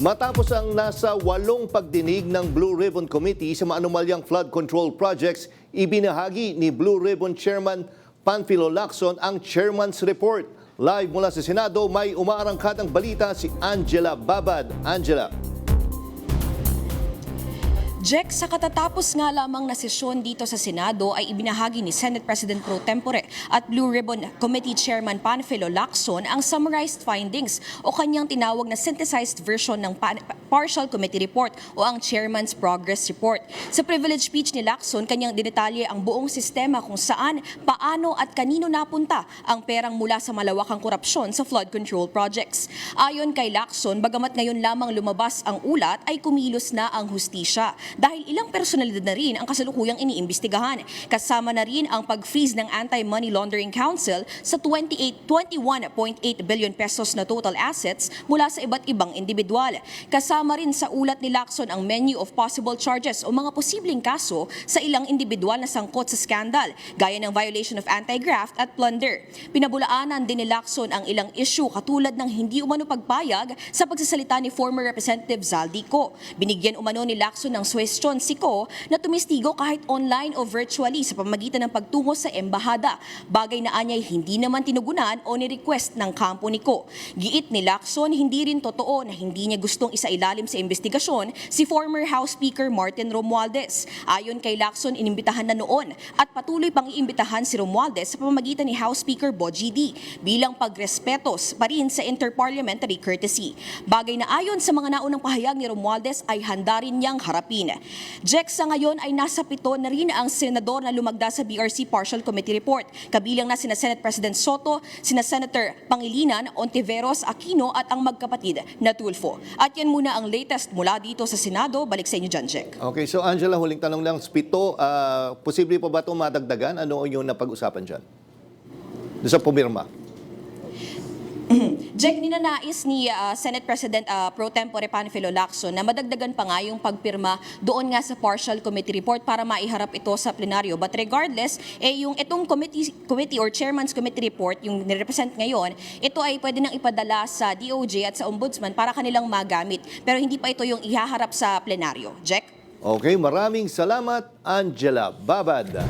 Matapos ang nasa 8 pagdinig ng Blue Ribbon Committee sa maanumalyang flood control projects, ibinahagi ni Blue Ribbon Chairman Panfilo Lacson ang Chairman's Report. Live mula sa Senado, may umaarangkadang balita si Angela Babad. Angela. Jack, sa katatapos nga lamang na sesyon dito sa Senado ay ibinahagi ni Senate President Pro Tempore at Blue Ribbon Committee Chairman Panfilo Lacson ang summarized findings o kanyang tinawag na synthesized version ng Partial Committee Report o ang Chairman's Progress Report. Sa privilege speech ni Lacson, kanyang dinetalye ang buong sistema kung saan, paano at kanino napunta ang perang mula sa malawakang korupsyon sa flood control projects. Ayon kay Lacson, bagamat ngayon lamang lumabas ang ulat ay kumilos na ang hustisya dahil ilang personalidad na rin ang kasalukuyang iniimbestigahan. Kasama na rin ang pag-freeze ng Anti-Money Laundering Council sa 21.8 billion pesos na total assets mula sa iba't ibang individual. Kasama rin sa ulat ni Lacson ang menu of possible charges o mga posibleng kaso sa ilang individual na sangkot sa skandal, gaya ng violation of anti-graft at plunder. Pinabulaanan din ni Lacson ang ilang issue katulad ng hindi umano pagpayag sa pagsasalita ni former Representative Zaldico. Binigyan umano ni Lacson ng question si Ko na tumistigo kahit online o virtually sa pamamagitan ng pagtungo sa embahada, bagay na anya'y hindi naman tinugunan o ni-request ng kampo ni Ko. Giit ni Lacson, hindi rin totoo na hindi niya gustong isailalim sa investigasyon si former House Speaker Martin Romualdez. Ayon kay Lacson, inimbitahan na noon at patuloy pang iimbitahan si Romualdez sa pamamagitan ni House Speaker Bogie D bilang pagrespetos pa rin sa interparliamentary courtesy. Bagay na ayon sa mga naunang pahayag ni Romualdez ay handa rin niyang harapin. Jack, sa ngayon ay nasa 7 na rin ang senador na lumagda sa BRC Partial Committee Report. Kabilang na sina Senate President Soto, sina Senator Pangilinan, Ontiveros, Aquino at ang magkapatid na Tulfo. At yan muna ang latest mula dito sa Senado. Balik sa inyo dyan, Jack. Okay, so Angela, huling tanong lang, Spito, posible pa ba ito madagdagan? Ano yung napag-usapan dyan? Doon sa pumirma. Jack, ninanais ni Senate President Pro Tempore Panfilo Lacson na madagdagan pa nga yung pagpirma doon nga sa Partial Committee Report para maiharap ito sa plenaryo. But regardless, yung itong committee or Chairman's Committee Report, yung nirepresent ngayon, ito ay pwede nang ipadala sa DOJ at sa Ombudsman para kanilang magamit. Pero hindi pa ito yung ihaharap sa plenaryo. Jack? Okay, maraming salamat, Angela Babad.